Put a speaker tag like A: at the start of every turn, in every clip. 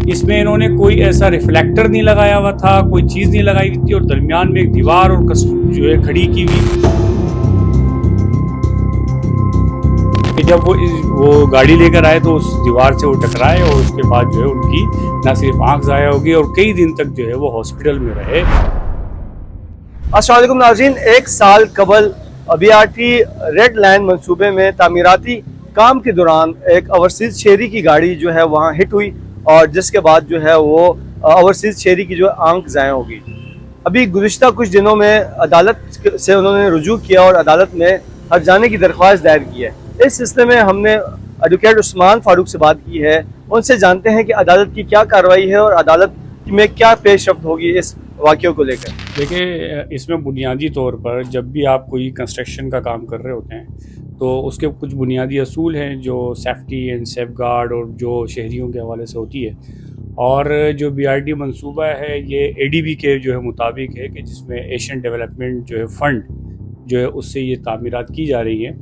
A: اس میں انہوں نے کوئی ایسا ریفلیکٹر نہیں لگایا ہوا تھا, کوئی چیز نہیں لگائی ہوئی تھی, اور درمیان میں ایک دیوار اور جو ہے کھڑی کی ہوئی کہ جب وہ گاڑی لے کر آئے تو اس دیوار سے وہ ٹکرائے, اور اس کے بعد جو ہے ان کی نہ صرف آنکھ ضائع ہوگی اور کئی دن تک جو ہے وہ ہاسپٹل میں رہے.
B: السلام علیکم ناظرین. ایک سال قبل BRT ریڈ لائن منصوبے میں تعمیراتی کام کے دوران ایک اوورسیز شہری کی گاڑی جو ہے وہاں ہٹ ہوئی, اور جس کے بعد جو ہے وہ اوورسیز شہری کی جو آنکھ ضائع ہو گئی. ابھی گزشتہ کچھ دنوں میں عدالت سے انہوں نے رجوع کیا اور عدالت میں ہٹ جانے کی درخواست دائر کی ہے. اس سلسلے میں ہم نے ایڈوکیٹ عثمان فاروق سے بات کی ہے. ان سے جانتے ہیں کہ عدالت کی کیا کارروائی ہے اور عدالت میں کیا پیش رفت ہوگی اس واقعوں کو لے کر.
A: دیکھیں, اس میں بنیادی طور پر جب بھی آپ کوئی کنسٹرکشن کا کام کر رہے ہوتے ہیں تو اس کے کچھ بنیادی اصول ہیں جو سیفٹی اینڈ سیف گارڈ اور جو شہریوں کے حوالے سے ہوتی ہے. اور جو BRT منصوبہ ہے یہ ADB کے جو ہے مطابق ہے کہ جس میں ایشین ڈیولپمنٹ جو ہے فنڈ جو ہے اس سے یہ تعمیرات کی جا رہی ہیں,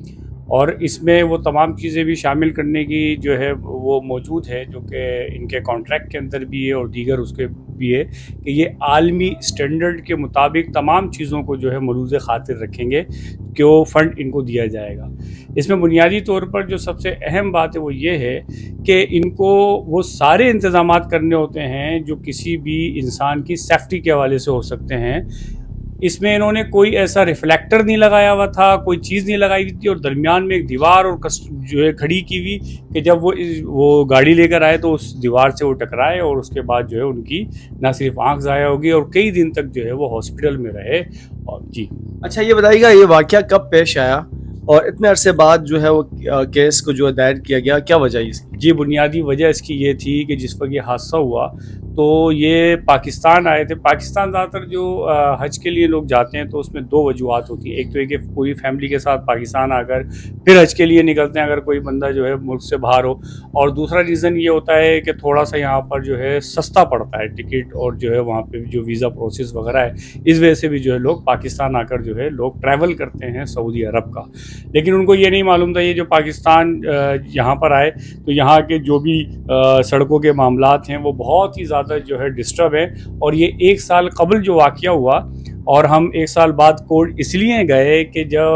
A: اور اس میں وہ تمام چیزیں بھی شامل کرنے کی جو ہے وہ موجود ہے جو کہ ان کے کانٹریکٹ کے اندر بھی ہے اور دیگر اس کے بھی ہے کہ یہ عالمی سٹینڈرڈ کے مطابق تمام چیزوں کو جو ہے ملوث خاطر رکھیں گے کہ وہ فنڈ ان کو دیا جائے گا. اس میں بنیادی طور پر جو سب سے اہم بات ہے وہ یہ ہے کہ ان کو وہ سارے انتظامات کرنے ہوتے ہیں جو کسی بھی انسان کی سیفٹی کے حوالے سے ہو سکتے ہیں. اس میں انہوں نے کوئی ایسا ریفلیکٹر نہیں لگایا ہوا تھا, کوئی چیز نہیں لگائی ہوئی تھی, اور درمیان میں ایک دیوار اور جو ہے کھڑی کی ہوئی کہ جب وہ گاڑی لے کر آئے تو اس دیوار سے وہ ٹکرائے, اور اس کے بعد جو ہے ان کی نہ صرف آنکھ ضائع ہوگی اور کئی دن تک جو ہے وہ ہاسپٹل میں رہے. اور جی
B: اچھا, یہ بتائیے گا یہ واقعہ کب پیش آیا اور اتنے عرصے بعد جو ہے وہ کیس کو جو دائر کیا گیا, کیا وجہ اس کی؟
A: جی, بنیادی وجہ اس کی یہ تھی کہ جس وقت یہ حادثہ ہوا تو یہ پاکستان آئے تھے. پاکستان زیادہ تر جو حج کے لیے لوگ جاتے ہیں تو اس میں دو وجوہات ہوتی ہیں. ایک تو یہ کہ پوری فیملی کے ساتھ پاکستان آ کر پھر حج کے لیے نکلتے ہیں اگر کوئی بندہ جو ہے ملک سے باہر ہو, اور دوسرا ریزن یہ ہوتا ہے کہ تھوڑا سا یہاں پر جو ہے سستا پڑتا ہے ٹکٹ, اور جو ہے وہاں پہ جو ویزا پروسیس وغیرہ ہے اس وجہ سے بھی جو ہے لوگ پاکستان آ کر جو ہے لوگ ٹریول کرتے ہیں سعودی عرب کا. لیکن ان کو یہ نہیں معلوم تھا یہ جو پاکستان یہاں پر آئے تو یہاں کے جو بھی سڑکوں کے معاملات ہیں وہ بہت ہی زیادہ جو ہے ڈسٹرب ہیں. اور یہ ایک سال قبل جو واقعہ ہوا, اور ہم ایک سال بعد کورٹ اس لیے گئے کہ جو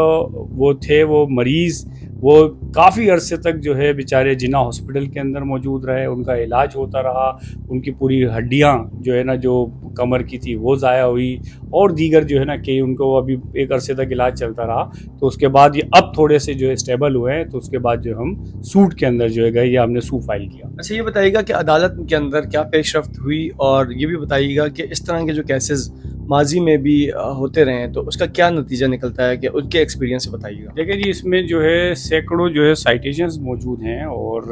A: وہ تھے وہ مریض وہ کافی عرصے تک جو ہے بیچارے جناح ہاسپٹل کے اندر موجود رہے, ان کا علاج ہوتا رہا, ان کی پوری ہڈیاں جو ہے نا جو کمر کی تھی وہ ضائع ہوئی, اور دیگر جو ہے نا کہ ان کو ابھی ایک عرصے تک علاج چلتا رہا. تو اس کے بعد یہ اب تھوڑے سے جو ہے اسٹیبل ہوئے ہیں, تو اس کے بعد جو ہم سوٹ کے اندر جو ہے گئے یا ہم نے سو فائل کیا.
B: اچھا, یہ بتائیے گا کہ عدالت کے اندر کیا پیش رفت ہوئی, اور یہ بھی بتائیے گا کہ اس طرح کے جو کیسز ماضی میں بھی ہوتے رہے ہیں تو اس کا کیا نتیجہ نکلتا ہے, کہ ان کے ایکسپیرینس سے بتائیے گا.
A: دیکھیں جی, اس میں جو ہے سینکڑوں جو ہے سائٹیشنز موجود ہیں, اور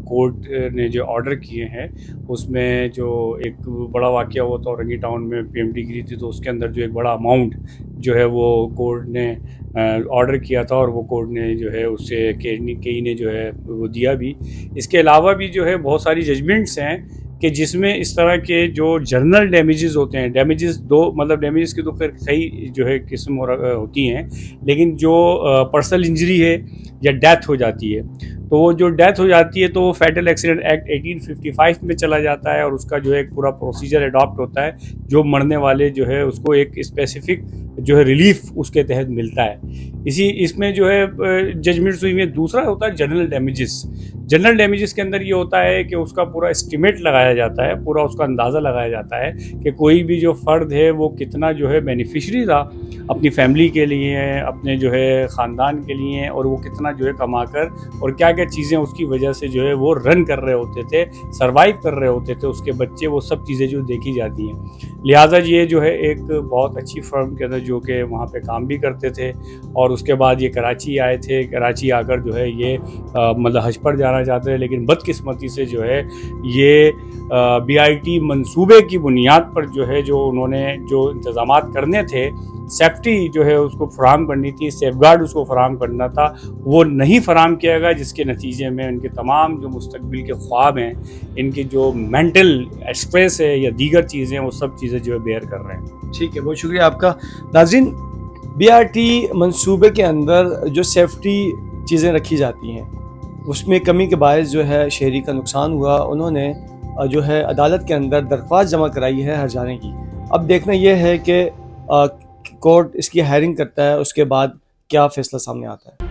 A: کورٹ نے جو آرڈر کیے ہیں اس میں جو ایک بڑا واقعہ ہوا تھا اورنگی ٹاؤن میں PMT گری تھی, تو اس کے اندر جو ایک بڑا اماؤنٹ جو ہے وہ کورٹ نے آرڈر کیا تھا, اور وہ کورٹ نے جو ہے اس سے کئی نے جو ہے وہ دیا بھی. اس کے علاوہ بھی جو ہے بہت ساری ججمنٹس ہیں کہ جس میں اس طرح کے جو جرنل ڈیمیجز ہوتے ہیں, ڈیمیجز دو مطلب ڈیمیجز کی تو خیر کئی جو ہے قسم ہوتی ہیں, لیکن جو پرسنل انجری ہے یا ڈیتھ ہو جاتی ہے تو وہ جو ڈیتھ ہو جاتی ہے تو وہ فیٹل ایکسیڈنٹ ایکٹ 1855 میں چلا جاتا ہے, اور اس کا جو ہے ایک پورا پروسیجر اڈاپٹ ہوتا ہے, جو مرنے والے جو ہے اس کو ایک اسپیسیفک جو ہے ریلیف اس کے تحت ملتا ہے. اس میں جو ہے ججمنٹس ہوئی میں دوسرا ہوتا ہے جنرل ڈیمیجز. جنرل ڈیمیجز کے اندر یہ ہوتا ہے کہ اس کا پورا اسٹیمیٹ لگایا جاتا ہے, پورا اس کا اندازہ لگایا جاتا ہے کہ کوئی بھی جو فرد ہے وہ کتنا جو ہے بینیفیشری رہا اپنی فیملی کے لیے, اپنے جو ہے خاندان کے لیے, اور وہ کتنا جو ہے کما کر اور کیا کیا چیزیں اس کی وجہ سے جو ہے وہ رن کر رہے ہوتے تھے, سروائیو کر رہے ہوتے تھے اس کے بچے, وہ سب چیزیں جو دیکھی جاتی ہیں. لہٰذا یہ جو ہے ایک بہت اچھی فرم کے اندر جو کہ وہاں پہ کام بھی کرتے تھے, اور اس کے بعد یہ کراچی آئے تھے. کراچی آ کر جو ہے یہ مطلب حج پر جانا چاہتے ہیں, لیکن بدقسمتی سے جو ہے یہ BRT منصوبے کی بنیاد پر جو ہے جو انہوں نے جو انتظامات کرنے تھے, سیفٹی جو ہے اس کو فراہم کرنی تھی, سیف گارڈ اس کو فراہم کرنا تھا, وہ نہیں فراہم کیا گیا, جس کے نتیجے میں ان کے تمام جو مستقبل کے خواب ہیں, ان کی جو مینٹل اسٹریس ہے یا دیگر چیزیں, وہ سب چیزیں جو ہے بیئر کر رہے ہیں.
B: ٹھیک ہے, بہت شکریہ آپ کا. ناظرین, BRT منصوبے کے اندر جو سیفٹی چیزیں رکھی جاتی ہیں اس میں کمی کے باعث جو ہے شہری کا نقصان ہوا. انہوں نے جو ہے عدالت کے اندر درخواست جمع کرائی ہے ہرجانے کی. اب دیکھنا یہ ہے کہ کورٹ اس کی ہیئرنگ کرتا ہے، اس کے بعد کیا فیصلہ سامنے آتا ہے.